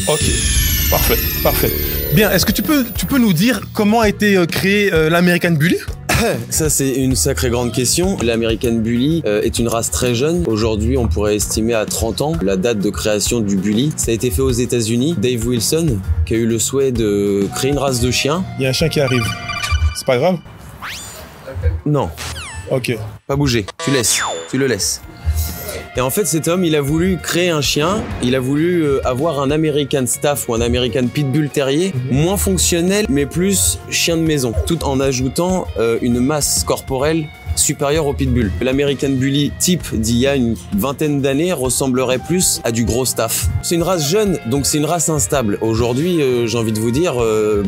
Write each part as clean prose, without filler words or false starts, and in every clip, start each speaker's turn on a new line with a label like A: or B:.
A: Ok, parfait, parfait. Bien, est-ce que tu peux nous dire comment a été créé l'American Bully?
B: Ça, c'est une sacrée grande question. L'American Bully est une race très jeune. Aujourd'hui, on pourrait estimer à 30 ans la date de création du Bully. Ça a été fait aux États-Unis. Dave Wilson, qui a eu le souhait de créer une race de chiens.
A: Il y a un chien qui arrive. C'est pas grave?
B: Non.
A: Ok.
B: Pas bouger. Tu le laisses. Et en fait, cet homme, il a voulu créer un chien. Il a voulu avoir un American Staff ou un American Pitbull Terrier, moins fonctionnel, mais plus chien de maison, tout en ajoutant une masse corporelle supérieure au Pitbull. L'American Bully type d'il y a une vingtaine d'années ressemblerait plus à du gros staff. C'est une race jeune, donc c'est une race instable. Aujourd'hui, j'ai envie de vous dire,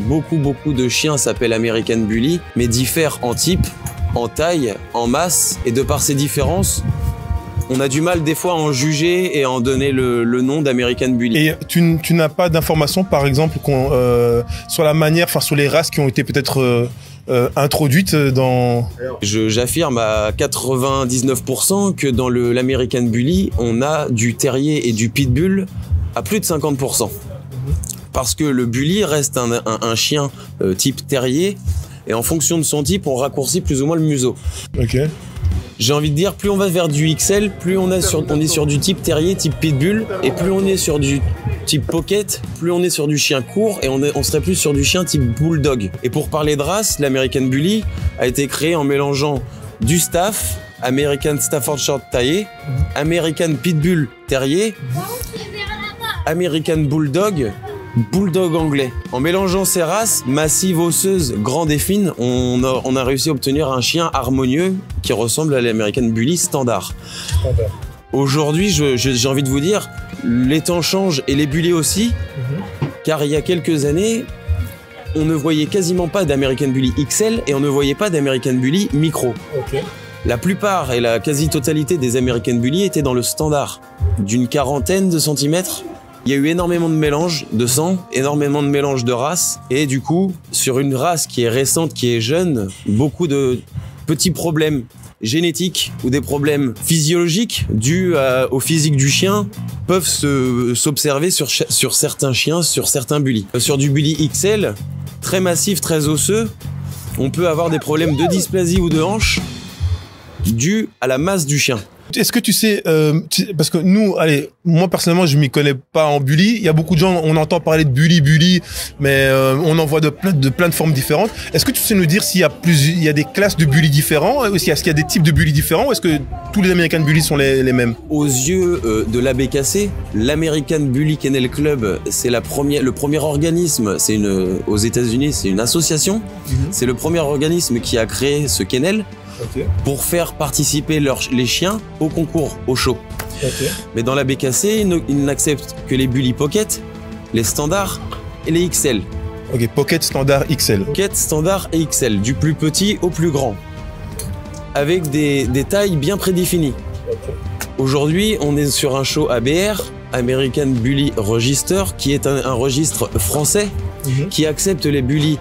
B: beaucoup de chiens s'appellent American Bully, mais diffèrent en type, en taille, en masse, et de par ces différences, on a du mal des fois à en juger et à en donner le nom d'American Bully.
A: Et tu n'as pas d'informations, par exemple, sur la manière, enfin sur les races qui ont été peut-être introduites dans...
B: J'affirme à 99% que dans l'American Bully, on a du terrier et du pitbull à plus de 50%. Parce que le bully reste un chien type terrier, et en fonction de son type, on raccourcit plus ou moins le museau.
A: Ok.
B: J'ai envie de dire, plus on va vers du XL, plus on est sur du type terrier, type pitbull, et plus on est sur du type pocket, plus on est sur du chien court, et on serait plus sur du chien type bulldog. Et pour parler de race, l'American Bully a été créé en mélangeant du staff, American Staffordshire taillé, American Pitbull Terrier, American Bulldog, Bulldog anglais. En mélangeant ces races, massives, osseuses, grandes et fines, on a réussi à obtenir un chien harmonieux qui ressemble à l'American Bully standard. Aujourd'hui, j'ai envie de vous dire, les temps changent et les bullies aussi, car il y a quelques années, on ne voyait quasiment pas d'American Bully XL et on ne voyait pas d'American Bully micro. La plupart et la quasi-totalité des American Bully étaient dans le standard, d'une quarantaine de centimètres. Il y a eu énormément de mélanges de sang, énormément de mélanges de races, et du coup, sur une race qui est récente, qui est jeune, beaucoup de petits problèmes génétiques ou des problèmes physiologiques dus au physique du chien peuvent s'observer sur certains chiens, sur certains bullies. Sur du bully XL, très massif, très osseux, on peut avoir des problèmes de dysplasie ou de hanche dus à la masse du chien.
A: Est-ce que tu sais, parce que nous, allez, moi personnellement, je m'y connais pas en bully. Il y a beaucoup de gens, on entend parler de bully, mais on en voit de plein de formes différentes. Est-ce que tu sais nous dire s'il y a des classes de bully différents, est-ce qu'il y a des types de bully différents, ou est-ce que tous les American Bully sont les mêmes?
B: Aux yeux de l'ABKC, l'American Bully Kennel Club, c'est le premier organisme. Aux États-Unis, c'est une association. C'est le premier organisme qui a créé ce kennel. Pour faire participer les chiens au concours, au show. Mais dans la BKC, ils n'acceptent que les bully pocket, les standards et les XL.
A: Ok, pocket, standard, XL.
B: Pocket, standard et XL, du plus petit au plus grand, avec des tailles bien prédéfinies. Aujourd'hui, on est sur un show ABR, American Bully Register, qui est un registre français qui accepte les bully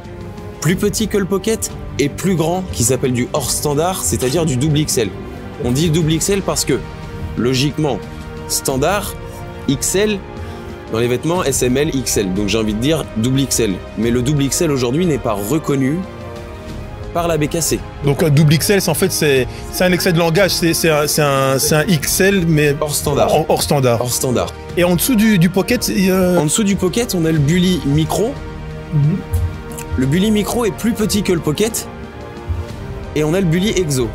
B: plus petits que le pocket et plus grand, qui s'appelle du hors standard, c'est-à-dire du double XL. On dit double XL parce que, logiquement, standard, XL, dans les vêtements, SML, XL. Donc j'ai envie de dire double XL. Mais le double XL aujourd'hui n'est pas reconnu par la BKC.
A: Donc un double XL, en fait, c'est un excès de langage, c'est un XL, mais
B: hors standard.
A: Hors standard.
B: Hors standard.
A: Et en dessous du pocket,
B: En dessous du pocket, on a le bully micro. Le bully micro est plus petit que le pocket, et on a le bully exo.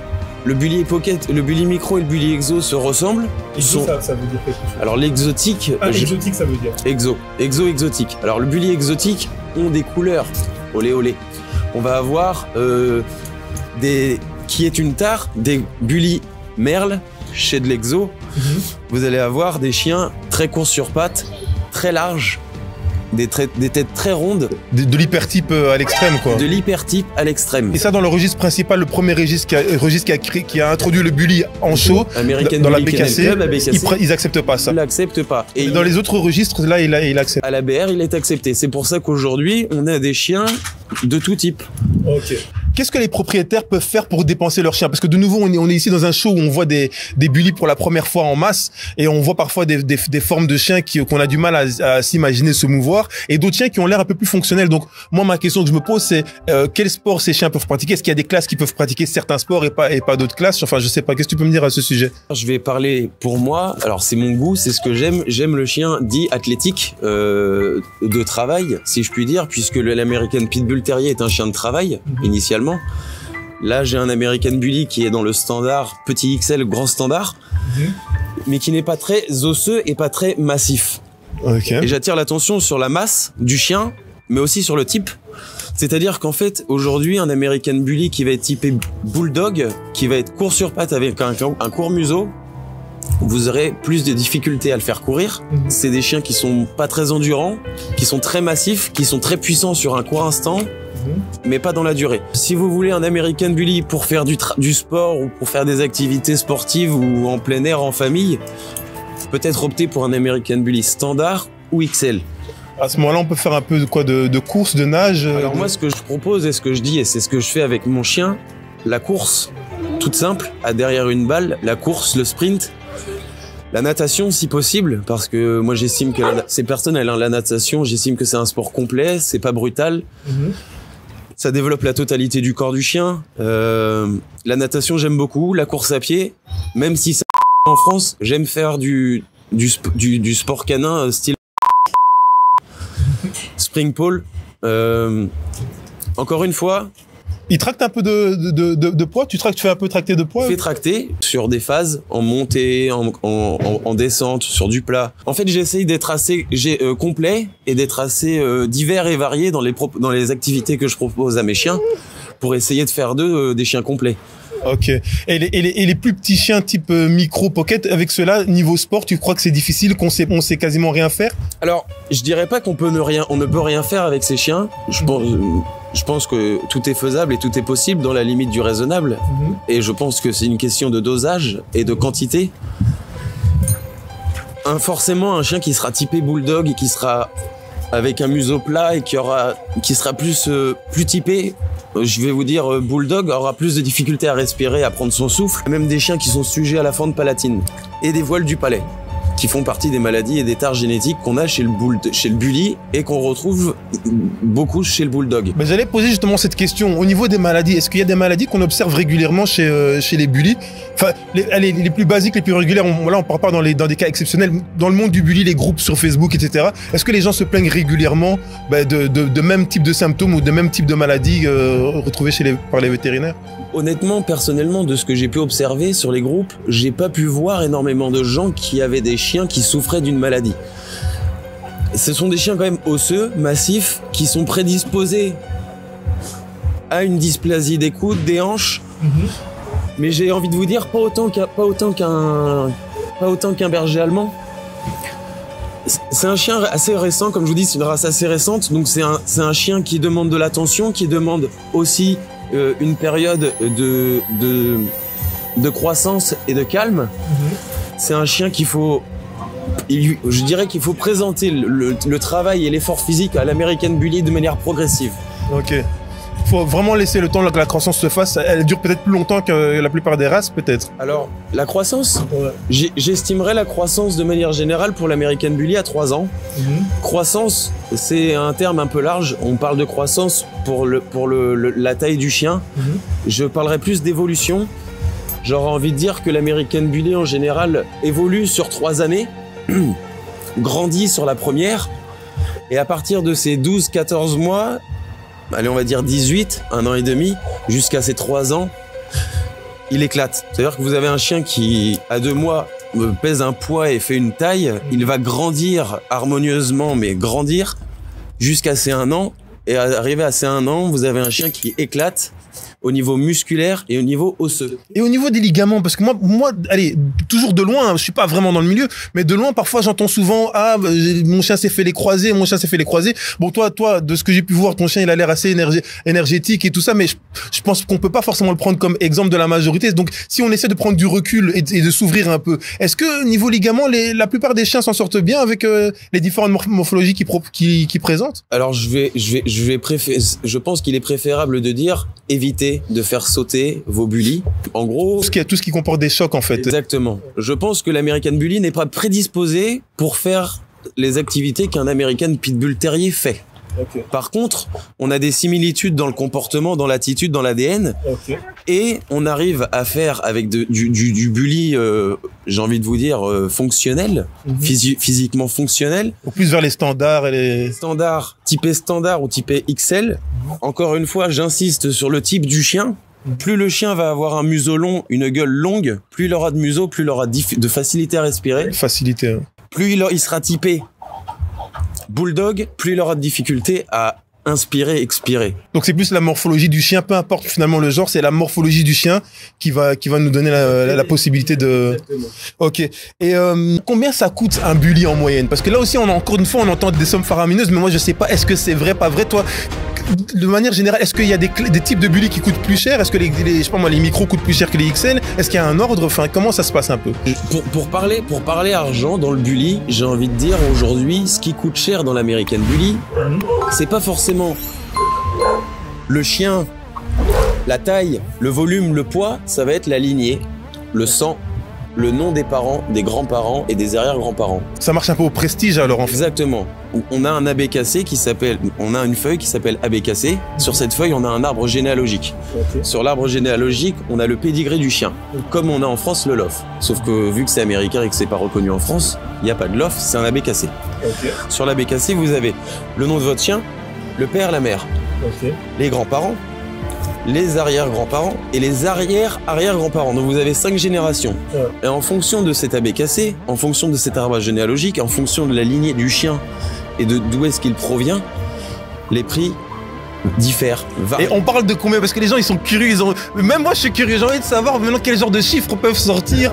B: Le bully pocket, le bully micro et le bully exo se ressemblent.
A: Ça veut dire quelque chose.
B: Alors l'exotique.
A: Exotique, ça veut dire.
B: Exotique. Alors le bully exotique ont des couleurs. Olé olé. On va avoir qui est une tare, des bully merle chez de l'exo. Vous allez avoir des chiens très courts sur pattes, très larges. Des têtes très rondes.
A: De l'hypertype à l'extrême, quoi.
B: De l'hypertype à l'extrême.
A: Et ça, dans le registre principal, le premier registre qui a introduit le bully en show, dans la BKC, ils acceptent pas ça.
B: Ils l'acceptent pas.
A: Et dans les autres registres, là, il accepte.
B: À la BR, il est accepté. C'est pour ça qu'aujourd'hui, on a des chiens de tout type.
A: Ok. qu'est-ce que les propriétaires peuvent faire pour dépenser leur chien? Parce que de nouveau, on est ici dans un show où on voit des bullies pour la première fois en masse et on voit parfois des formes de chiens qu'on a du mal à s'imaginer se mouvoir et d'autres chiens qui ont l'air un peu plus fonctionnels. Donc, moi, ma question que je me pose, c'est quel sport ces chiens peuvent pratiquer? Est-ce qu'il y a des classes qui peuvent pratiquer certains sports et pas d'autres classes? Enfin, je sais pas. Qu'est-ce que tu peux me dire à ce sujet?
B: Je vais parler pour moi. Alors, c'est mon goût, c'est ce que j'aime. J'aime le chien dit athlétique, de travail, si je puis dire, puisque l'American Pitbull Terrier est un chien de travail, initialement. Là, j'ai un American Bully qui est dans le standard petit XL, grand standard, mais qui n'est pas très osseux et pas très massif.
A: Okay.
B: Et j'attire l'attention sur la masse du chien, mais aussi sur le type. C'est-à-dire qu'en fait, aujourd'hui, un American Bully qui va être typé Bulldog, qui va être court sur pattes avec un court museau, vous aurez plus de difficultés à le faire courir. C'est des chiens qui sont pas très endurants, qui sont très massifs, qui sont très puissants sur un court instant, mais pas dans la durée. Si vous voulez un American Bully pour faire du sport ou pour faire des activités sportives ou en plein air en famille, peut-être opter pour un American Bully standard ou XL.
A: À ce moment-là, on peut faire un peu de course, de nage.
B: Alors moi, ce que je propose et ce que je dis, et c'est ce que je fais avec mon chien, la course, toute simple, à derrière une balle, la course, le sprint, la natation si possible, parce que moi j'estime que ces personnes, la natation, j'estime que c'est un sport complet, c'est pas brutal. Ça développe la totalité du corps du chien. La natation, j'aime beaucoup. La course à pied, même si c'est en France, j'aime faire du sport canin style spring pole. Encore une fois,
A: il tracte un peu de poids. Tu fais un peu tracter de poids?
B: Fait tracter sur des phases, en montée, en descente, sur du plat. En fait, j'essaye d'être assez complet et d'être assez divers et varié dans les activités que je propose à mes chiens pour essayer de faire d'eux des chiens complets.
A: Ok. Et les plus petits chiens type micro pocket, avec ceux-là, niveau sport, tu crois que c'est difficile, on sait quasiment rien faire?
B: Alors, je dirais pas on ne peut rien faire avec ces chiens. Je pense que tout est faisable et tout est possible dans la limite du raisonnable. Et je pense que c'est une question de dosage et de quantité. Forcément, un chien qui sera typé bulldog et qui sera avec un museau plat et qui sera plus typé, je vais vous dire, bulldog aura plus de difficultés à respirer, à prendre son souffle. Même des chiens qui sont sujets à la fente palatine et des voiles du palais, qui font partie des maladies et des tares génétiques qu'on a chez le bully et qu'on retrouve beaucoup chez le bulldog.
A: Ben, j'allais poser justement cette question. Au niveau des maladies, est-ce qu'il y a des maladies qu'on observe régulièrement chez les bullies? Enfin, les plus basiques, les plus régulières, on parle pas dans des cas exceptionnels. Dans le monde du bully, les groupes sur Facebook, etc., est-ce que les gens se plaignent régulièrement de même type de symptômes ou de même type de maladies retrouvées par les vétérinaires?
B: Honnêtement, personnellement, de ce que j'ai pu observer sur les groupes, j'ai pas pu voir énormément de gens qui avaient des chiens qui souffraient d'une maladie. Ce sont des chiens quand même osseux, massifs, qui sont prédisposés à une dysplasie des coudes, des hanches. Mais j'ai envie de vous dire, pas autant qu'un berger allemand. C'est un chien assez récent, comme je vous dis, c'est une race assez récente. Donc c'est un chien qui demande de l'attention, qui demande aussi une période de croissance et de calme. C'est un chien je dirais qu'il faut présenter le travail et l'effort physique à l'American Bully de manière progressive.
A: Ok. Il faut vraiment laisser le temps que la croissance se fasse. Elle dure peut-être plus longtemps que la plupart des races, peut-être.
B: Alors, la croissance, j'estimerais la croissance de manière générale pour l'American Bully à 3 ans. Croissance, c'est un terme un peu large. On parle de croissance pour la taille du chien. Je parlerais plus d'évolution. J'aurais envie de dire que l'American Bully, en général, évolue sur 3 années, grandit sur la première, et à partir de ses 12-14 mois, allez, on va dire 18, 1 an et demi, jusqu'à ses 3 ans, il éclate. C'est-à-dire que vous avez un chien qui, à 2 mois, pèse un poids et fait une taille, il va grandir harmonieusement, mais grandir jusqu'à ses 1 an, et arrivé à ses 1 an, vous avez un chien qui éclate au niveau musculaire et au niveau osseux.
A: Et au niveau des ligaments, parce que moi, allez, toujours de loin, je suis pas vraiment dans le milieu, mais de loin, parfois, j'entends souvent, mon chien s'est fait les croisés, mon chien s'est fait les croisés. Bon, toi, de ce que j'ai pu voir, ton chien, il a l'air assez énergétique et tout ça, mais je pense qu'on peut pas forcément le prendre comme exemple de la majorité. Donc, si on essaie de prendre du recul et de s'ouvrir un peu, est-ce que, niveau ligaments, la plupart des chiens s'en sortent bien avec les différentes morphologies qu'ils présentent?
B: Alors, je pense qu'il est préférable de dire éviter éviter de faire sauter vos bullies. En gros,
A: Tout ce qui comporte des chocs, en fait.
B: exactement. Je pense que l'American Bully n'est pas prédisposé pour faire les activités qu'un American Pitbull Terrier fait.
A: Ok.
B: Par contre, on a des similitudes dans le comportement, dans l'attitude, dans l'ADN,
A: Ok.
B: et on arrive à faire avec du bully, j'ai envie de vous dire, fonctionnel, physiquement fonctionnel,
A: Au plus vers les standards et les...
B: standard, typé standard ou typé XL. Encore une fois, j'insiste sur le type du chien. Plus le chien va avoir un museau long, une gueule longue, plus il aura de museau, plus il aura de facilité à respirer,
A: facilités. Hein.
B: plus il sera typé bulldog, plus il aura de difficulté à inspirer, expirer.
A: Donc c'est plus la morphologie du chien, peu importe finalement le genre, c'est la morphologie du chien qui va nous donner la possibilité de... Ok. Et combien ça coûte un bully en moyenne? Parce que là aussi, encore une fois, on entend des sommes faramineuses, mais moi je sais pas, est-ce que c'est vrai, pas vrai? Toi, de manière générale, est-ce qu'il y a des types de bully qui coûtent plus cher? Est-ce que je sais pas moi, les micros coûtent plus cher que les XL? Est-ce qu'il y a un ordre? Enfin, comment ça se passe un peu?
B: Pour parler argent dans le bully, j'ai envie de dire aujourd'hui, ce qui coûte cher dans l'American Bully, c'est pas forcément le chien, la taille, le volume, le poids, ça va être la lignée, le sang, le nom des parents, des grands-parents et des arrière-grands-parents.
A: Ça marche un peu au prestige alors en fait.
B: Exactement. On a un ABKC on a une feuille qui s'appelle ABKC. Sur cette feuille, on a un arbre généalogique.
A: Okay.
B: Sur l'arbre généalogique, on a le pédigré du chien, comme on a en France le LOF. Sauf que vu que c'est américain et que c'est pas reconnu en France, il n'y a pas de LOF, c'est un ABKC.
A: Okay.
B: Sur l'ABKC, vous avez le nom de votre chien, le père, la mère,
A: Okay.
B: les grands-parents, les arrière-grands-parents et les arrière-arrière-grands-parents. Donc vous avez 5 générations.
A: Ouais.
B: Et en fonction de cet ABKC, en fonction de cet arbre généalogique, en fonction de la lignée du chien et de d'où est-ce qu'il provient, les prix diffèrent.
A: Et on parle de combien? Parce que les gens ils sont curieux, même moi je suis curieux, j'ai envie de savoir maintenant quel genre de chiffres peuvent sortir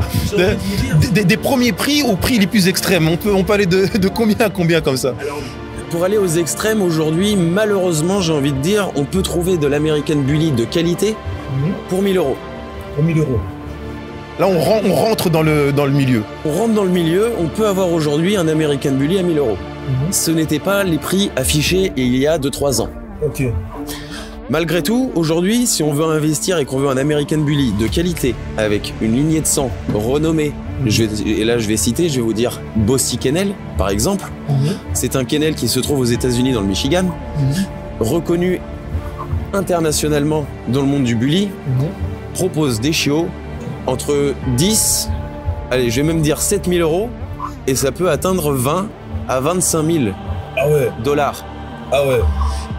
A: des premiers prix aux prix les plus extrêmes. On peut aller de combien à combien comme ça?
B: Pour aller aux extrêmes aujourd'hui, malheureusement, j'ai envie de dire, on peut trouver de l'American Bully de qualité pour 1 000 euros.
A: Pour 1 000 euros. Là, on rentre dans le milieu.
B: On rentre dans le milieu, on peut avoir aujourd'hui un American Bully à 1 000 euros. Ce n'était pas les prix affichés il y a 2-3 ans.
A: Ok.
B: Malgré tout, aujourd'hui, si on veut investir et qu'on veut un American Bully de qualité, avec une lignée de sang renommée, et là je vais vous dire Bossy Kennel, par exemple. C'est un kennel qui se trouve aux États-Unis dans le Michigan, reconnu internationalement dans le monde du bully, propose des chiots entre 10, allez, je vais même dire 7 000 euros, et ça peut atteindre 20 à 25 000 dollars.
A: Ah ouais.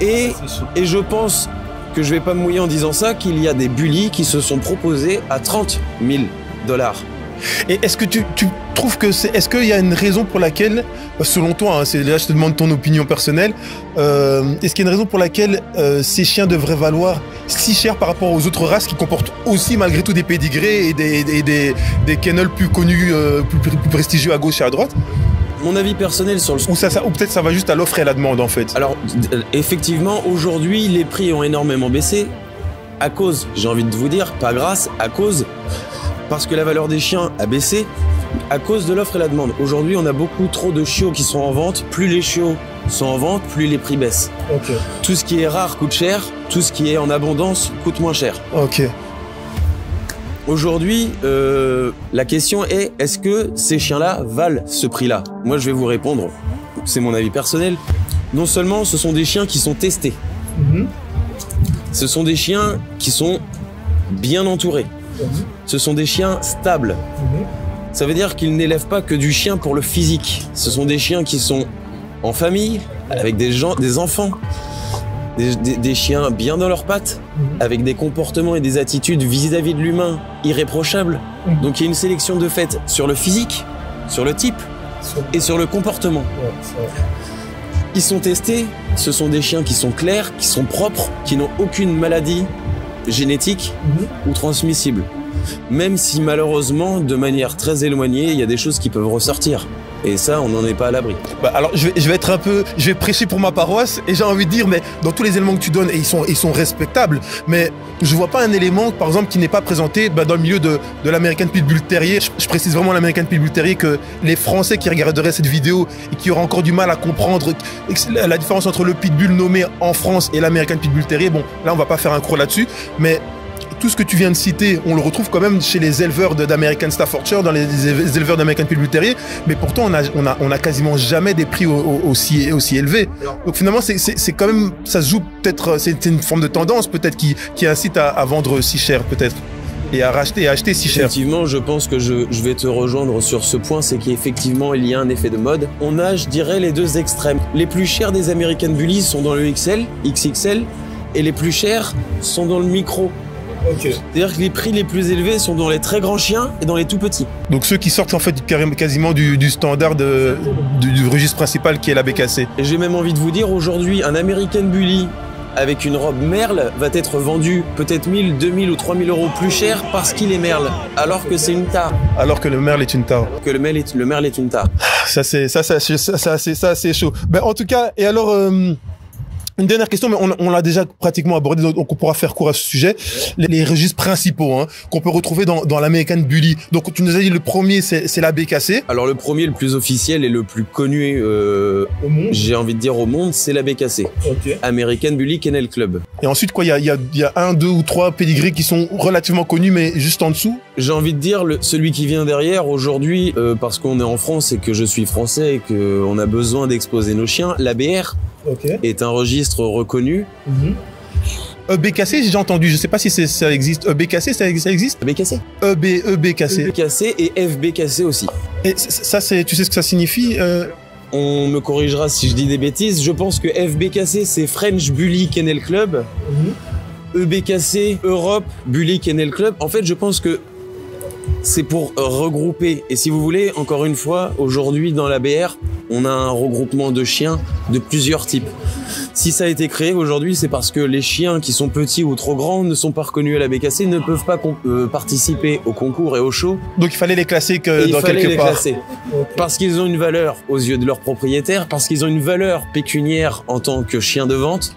B: Et je pense que je vais pas me mouiller en disant ça, qu'il y a des bullies qui se sont proposés à 30 000 dollars.
A: Et est-ce que tu trouves que est-ce qu'il y a une raison pour laquelle, selon toi, hein, là je te demande ton opinion personnelle, est-ce qu'il y a une raison pour laquelle ces chiens devraient valoir si cher par rapport aux autres races qui comportent aussi malgré tout des pédigrés et des kennels plus connus, plus prestigieux à gauche et à droite?
B: Mon avis personnel sur le...
A: Ou peut-être ça va juste à l'offre et à la demande en fait.
B: Alors, effectivement, aujourd'hui, les prix ont énormément baissé à cause, j'ai envie de vous dire, pas grâce, à cause, parce que la valeur des chiens a baissé à cause de l'offre et la demande. Aujourd'hui, on a beaucoup trop de chiots qui sont en vente. Plus les chiots sont en vente, plus les prix baissent.
A: Ok.
B: Tout ce qui est rare coûte cher, tout ce qui est en abondance coûte moins cher.
A: Ok.
B: Aujourd'hui, la question est, est-ce que ces chiens-là valent ce prix-là? Moi, je vais vous répondre, c'est mon avis personnel. Non seulement ce sont des chiens qui sont testés, ce sont des chiens qui sont bien entourés, ce sont des chiens stables. Ça veut dire qu'ils n'élèvent pas que du chien pour le physique. Ce sont des chiens qui sont en famille, avec des enfants, des chiens bien dans leurs pattes, avec des comportements et des attitudes vis-à-vis de l'humain irréprochables. Donc il y a une sélection de fait sur le physique, sur le type et sur le comportement. Ils sont testés, ce sont des chiens qui sont clairs, qui sont propres, qui n'ont aucune maladie génétique ou transmissible. Même si malheureusement, de manière très éloignée, il y a des choses qui peuvent ressortir. Et ça, on n'en est pas à l'abri.
A: Bah alors, je vais prêcher pour ma paroisse et j'ai envie de dire, mais dans tous les éléments que tu donnes, et ils sont respectables, mais je vois pas un élément, par exemple, qui n'est pas présenté dans le milieu de l'American Pitbull Terrier. Je précise vraiment l'American Pitbull Terrier, que les Français qui regarderaient cette vidéo et qui auraient encore du mal à comprendre la différence entre le Pitbull nommé en France et l'American Pitbull Terrier. Bon, là, on va pas faire un cours là-dessus, mais tout ce que tu viens de citer, on le retrouve quand même chez les éleveurs d'American Staffordshire, dans les éleveurs d'American Pitbull Terrier, mais pourtant on a quasiment jamais des prix aussi élevés. Donc finalement, c'est quand même, ça se joue peut-être, c'est une forme de tendance peut-être qui incite à vendre si cher peut-être, et à acheter si cher.
B: Effectivement, je pense que je vais te rejoindre sur ce point, c'est qu'effectivement il y a un effet de mode. On a, je dirais, les deux extrêmes. Les plus chers des American Bullies sont dans le XL, XXL, et les plus chers sont dans le micro.
A: Okay.
B: C'est-à-dire que les prix les plus élevés sont dans les très grands chiens et dans les tout petits.
A: Donc ceux qui sortent en fait quasiment du standard du registre principal qui est la BKC.
B: Et j'ai même envie de vous dire, aujourd'hui, un American Bully avec une robe merle va être vendu peut-être 1000, 2000 ou 3000 euros plus cher parce qu'il est merle, alors que c'est une tare.
A: Alors que le merle est une tare.
B: Que le merle est une tare.
A: Ça c'est chaud. Ben en tout cas, et alors une dernière question, mais on l'a déjà pratiquement abordé, donc on pourra faire court à ce sujet. Les registres principaux qu'on peut retrouver dans l'American Bully. Donc tu nous as dit le premier, c'est la BKC.
B: Alors le premier, le plus officiel et le plus connu, j'ai envie de dire au monde, c'est la BKC.
A: Okay.
B: American Bully Kennel Club.
A: Et ensuite quoi, il y a 1, 2 ou 3 pédigrés qui sont relativement connus, mais juste en dessous.
B: J'ai envie de dire celui qui vient derrière aujourd'hui, parce qu'on est en France et que je suis français et qu'on a besoin d'exposer nos chiens, l'ABR.
A: Okay.
B: Est un registre reconnu.
A: EBKC, j'ai entendu, je sais pas si ça existe. EBKC, ça existe?
B: EBKC.
A: EBKC.
B: EBKC et FBKC aussi.
A: Et ça, tu sais ce que ça signifie?
B: On me corrigera si je dis des bêtises. Je pense que FBKC, c'est French Bully Kennel Club. EBKC, Europe Bully Kennel Club. En fait, je pense que c'est pour regrouper. Et si vous voulez, encore une fois, aujourd'hui dans l'ABR, on a un regroupement de chiens de plusieurs types. Si ça a été créé aujourd'hui, c'est parce que les chiens qui sont petits ou trop grands ne sont pas reconnus à la BKC, ne peuvent pas participer au concours et au show.
A: Donc il fallait les classer dans quelque part.
B: Classer. Okay. Parce qu'ils ont une valeur aux yeux de leurs propriétaires, parce qu'ils ont une valeur pécuniaire en tant que chiens de vente,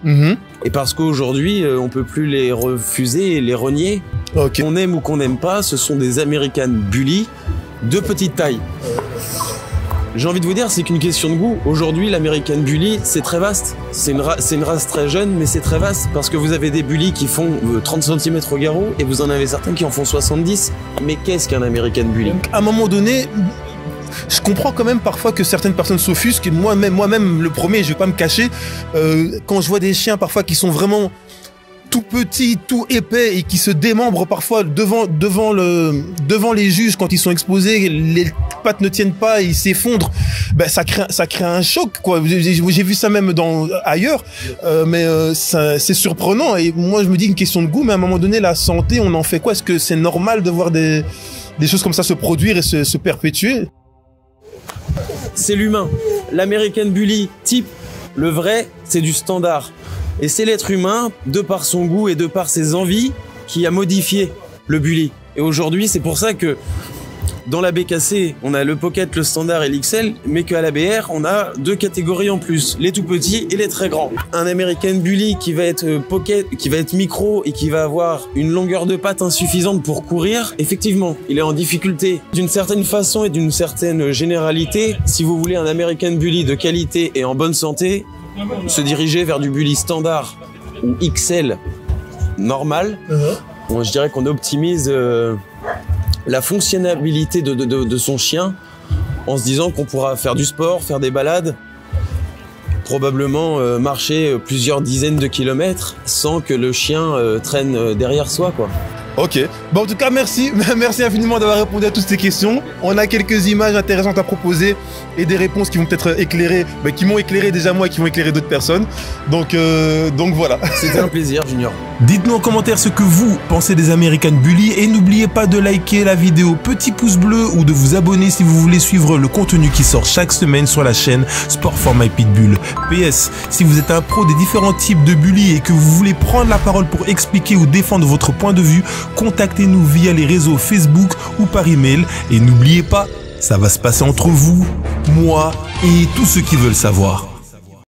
B: et parce qu'aujourd'hui, on peut plus les refuser et les renier.
A: Okay.
B: Qu'on aime ou qu'on n'aime pas, ce sont des American Bully de petite taille. J'ai envie de vous dire, c'est qu'une question de goût. Aujourd'hui, l'American Bully, c'est très vaste. C'est une race très jeune, mais c'est très vaste. Parce que vous avez des Bully qui font 30 cm au garrot, et vous en avez certains qui en font 70. Mais qu'est-ce qu'un American Bully?
A: À un moment donné, je comprends quand même parfois que certaines personnes s'offusquent. Moi-même, le premier, je vais pas me cacher, quand je vois des chiens parfois qui sont vraiment tout petits, tout épais et qui se démembrent parfois devant les juges quand ils sont exposés, les pattes ne tiennent pas et ils s'effondrent. Ben ça crée un choc quoi. J'ai vu ça même ailleurs, mais c'est surprenant et moi je me dis une question de goût, mais à un moment donné la santé, on en fait quoi? Est-ce que c'est normal de voir des choses comme ça se produire et se perpétuer?
B: C'est l'humain. L'American Bully type, le vrai, c'est du standard. Et c'est l'être humain, de par son goût et de par ses envies, qui a modifié le Bully. Et aujourd'hui, c'est pour ça que dans la BKC, on a le Pocket, le Standard et l'XL, mais qu'à la BR, on a 2 catégories en plus, les tout petits et les très grands. Un American Bully qui va être Pocket, qui va être micro et qui va avoir une longueur de patte insuffisante pour courir, effectivement, il est en difficulté. D'une certaine façon et d'une certaine généralité, si vous voulez un American Bully de qualité et en bonne santé, se diriger vers du Bully standard ou XL normal, bon, je dirais qu'on optimise la fonctionnalité de son chien en se disant qu'on pourra faire du sport, faire des balades, probablement marcher plusieurs dizaines de kilomètres sans que le chien traîne derrière soi, quoi.
A: Ok. Bon, en tout cas, merci infiniment d'avoir répondu à toutes ces questions. On a quelques images intéressantes à proposer et des réponses qui vont peut-être éclairer, qui m'ont éclairé déjà moi et qui vont éclairer d'autres personnes. Donc voilà.
B: C'était un plaisir, Junior.
A: Dites-nous en commentaire ce que vous pensez des American Bully et n'oubliez pas de liker la vidéo, petit pouce bleu ou de vous abonner si vous voulez suivre le contenu qui sort chaque semaine sur la chaîne Sport for My Pitbull. PS, si vous êtes un pro des différents types de bully et que vous voulez prendre la parole pour expliquer ou défendre votre point de vue, contactez
C: contactez-nous via les réseaux Facebook ou par email. Et n'oubliez pas, ça va se passer entre vous, moi et tous ceux qui veulent savoir.